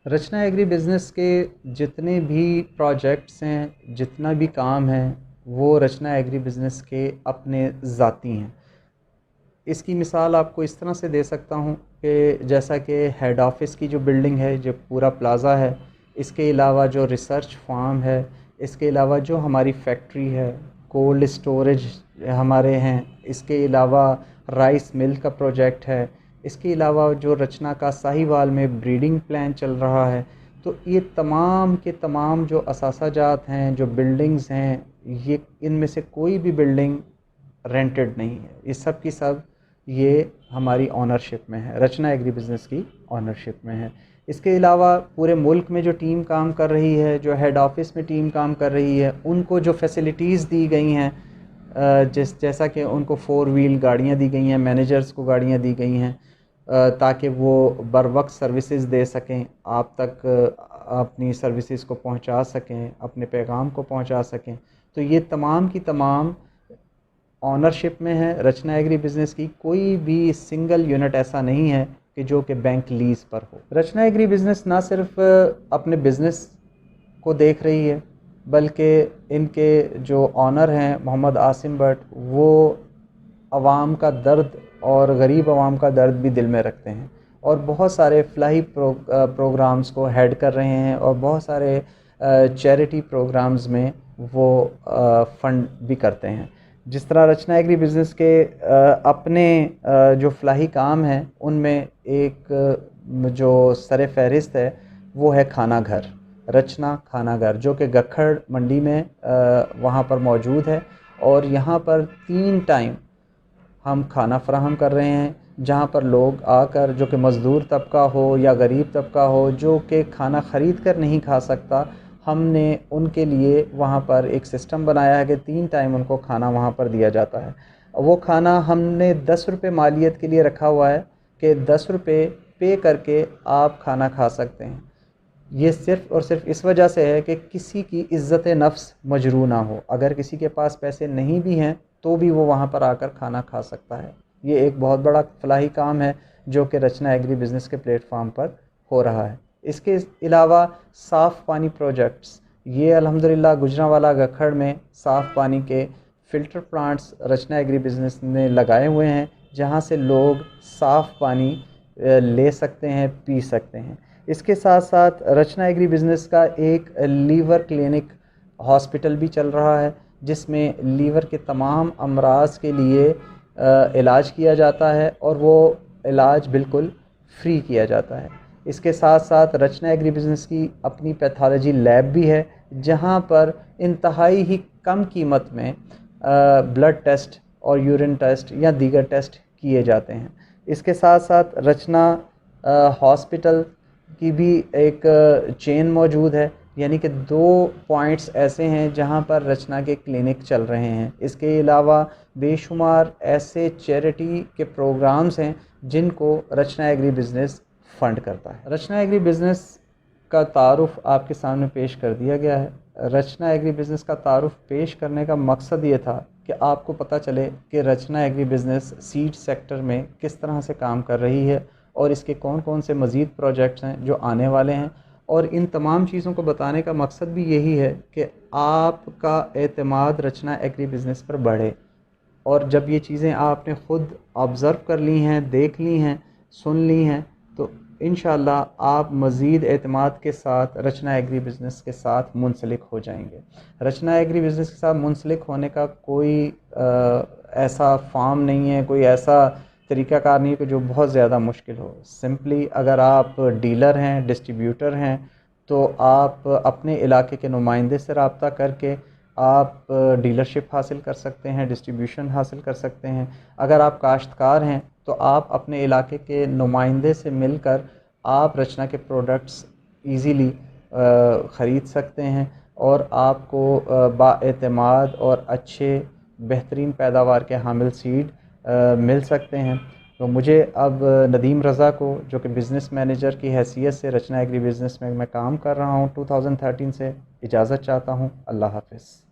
रचना agree business के जितने भी प्रोजेक्ट्स हैं, जितना भी काम है, वो रचना एग्री बिज़नेस के अपने ज़ाती हैं। इसकी मिसाल आपको इस तरह से दे सकता हूँ कि जैसा कि हेड ऑफ़िस की जो बिल्डिंग है, जो पूरा प्लाज़ा है, इसके अलावा जो रिसर्च फार्म है, इसके अलावा जो हमारी फैक्ट्री है, कोल्ड स्टोरेज हमारे हैं, इसके अलावा राइस मिल का प्रोजेक्ट है, इसके अलावा जो रचना का साहिवाल में ब्रीडिंग प्लान चल रहा है। तो ये तमाम के तमाम जो असासाजात हैं, जो बिल्डिंग्स हैं, ये इनमें से कोई भी बिल्डिंग रेंटेड नहीं है। ये सब की सब ये हमारी ऑनरशिप में है, रचना एग्री बिज़नेस की ऑनरशिप में है। इसके अलावा पूरे मुल्क में जो टीम काम कर रही है, जो हेड ऑफ़िस में टीम काम कर रही है, उनको जो फैसिलिटीज़ दी गई हैं, जैसा कि उनको 4 व्हील गाड़ियाँ दी गई हैं, मैनेजर्स को गाड़ियाँ दी गई हैं, ताकि वो बर वक्त सर्विसेज दे सकें, आप तक अपनी सर्विसेज को पहुंचा सकें, अपने पैगाम को पहुंचा सकें। तो ये तमाम की तमाम ऑनरशिप में है रचना एग्री बिज़नेस की। कोई भी सिंगल यूनिट ऐसा नहीं है कि जो कि बैंक लीज़ पर हो। रचना एग्री बिज़नेस ना सिर्फ अपने बिज़नेस को देख रही है, बल्कि इनके जो ऑनर हैं मोहम्मद आसिम भट्ट, वो आवाम का दर्द और गरीब आवाम का दर्द भी दिल में रखते हैं, और बहुत सारे फ़लाही प्रोग्राम्स को हेड कर रहे हैं, और बहुत सारे चैरिटी प्रोग्राम्स में वो फ़ंड भी करते हैं। जिस तरह रचना एग्री बिज़नेस के अपने जो फ़लाही काम हैं, उनमें एक जो सर फ़हरिस्त है वो है खाना घर, रचना खाना घर, जो कि गखड़ मंडी में वहाँ पर मौजूद है। और यहाँ पर 3 टाइम हम खाना फ़राहम कर रहे हैं, जहाँ पर लोग आकर, जो कि मज़दूर तबका हो या गरीब तबका हो, जो कि खाना ख़रीद कर नहीं खा सकता, हमने उनके लिए वहाँ पर एक सिस्टम बनाया है कि 3 टाइम उनको खाना वहाँ पर दिया जाता है। वो खाना हमने 10 रुपये मालियत के लिए रखा हुआ है कि 10 रुपये पे करके आप खाना खा सकते हैं। ये सिर्फ़ और सिर्फ इस वजह से है कि किसी की इज़्ज़त नफ्स मजरू ना हो। अगर किसी के पास पैसे नहीं भी हैं तो भी वो वहाँ पर आकर खाना खा सकता है। ये एक बहुत बड़ा फ़लाही काम है जो कि रचना एग्री बिज़नेस के प्लेटफॉर्म पर हो रहा है। इसके अलावा साफ़ पानी प्रोजेक्ट्स, ये अल्हम्दुलिल्लाह गुजरांवाला गखड़ में साफ़ पानी के फ़िल्टर प्लांट्स रचना एग्री बिज़नेस ने लगाए हुए हैं, जहाँ से लोग साफ़ पानी ले सकते हैं, पी सकते हैं। इसके साथ साथ रचना एग्री बिज़नेस का एक लीवर क्लिनिक हॉस्पिटल भी चल रहा है, जिसमें लीवर के तमाम अमराज के लिए इलाज किया जाता है, और वो इलाज बिल्कुल फ्री किया जाता है। इसके साथ साथ रचना एग्री बिज़नेस की अपनी पैथोलॉजी लैब भी है, जहाँ पर इंतहाई ही कम कीमत में ब्लड टेस्ट और यूरिन टेस्ट या दीगर टेस्ट किए जाते हैं। इसके साथ साथ रचना हॉस्पिटल की भी एक चेन मौजूद है, यानी कि 2 पॉइंट्स ऐसे हैं जहां पर रचना के क्लिनिक चल रहे हैं। इसके अलावा बेशुमार ऐसे चैरिटी के प्रोग्राम्स हैं जिनको रचना एग्री बिज़नेस फ़ंड करता है। रचना एग्री बिज़नेस का तारुफ़ आपके सामने पेश कर दिया गया है। रचना एग्री बिज़नेस का तारुफ़ पेश करने का मकसद ये था कि आपको पता चले कि रचना एग्री बिज़नेस सीड सेक्टर में किस तरह से काम कर रही है, और इसके कौन कौन से मज़ीद प्रोजेक्ट्स हैं जो आने वाले हैं। और इन तमाम चीज़ों को बताने का मकसद भी यही है कि आपका एतमाद रचना एग्री बिज़नेस पर बढ़े। और जब ये चीज़ें आपने ख़ुद ऑब्ज़र्व कर ली हैं, देख ली हैं, सुन ली हैं, तो इंशाअल्लाह आप मज़ीद एतमाद के साथ रचना एग्री बिज़नेस के साथ मुंसलिक हो जाएंगे। रचना एग्री बिज़नेस के साथ मुंसलिक होने का कोई ऐसा फॉर्म नहीं है, कोई ऐसा तरीक़ाकार नहीं है कि जो बहुत ज़्यादा मुश्किल हो। सिंपली अगर आप डीलर हैं, डिस्ट्रीब्यूटर हैं, तो आप अपने इलाके के नुमाइंदे से रब्ता करके आप डीलरशिप हासिल कर सकते हैं, डिस्ट्रीब्यूशन हासिल कर सकते हैं। अगर आप काश्तकार हैं तो आप अपने इलाके के नुमाइंदे से मिलकर आप रचना के प्रोडक्ट्स ईज़िली ख़रीद सकते हैं, और आपको बाएतमाद और अच्छे बेहतरीन पैदावार के हामिल सीड मिल सकते हैं। तो मुझे अब नदीम रज़ा को, जो कि बिज़नेस मैनेजर की हैसियत से रचना एग्री बिज़नेस में मैं काम कर रहा हूँ 2013 से, इजाज़त चाहता हूँ। अल्लाह हाफ़िज़।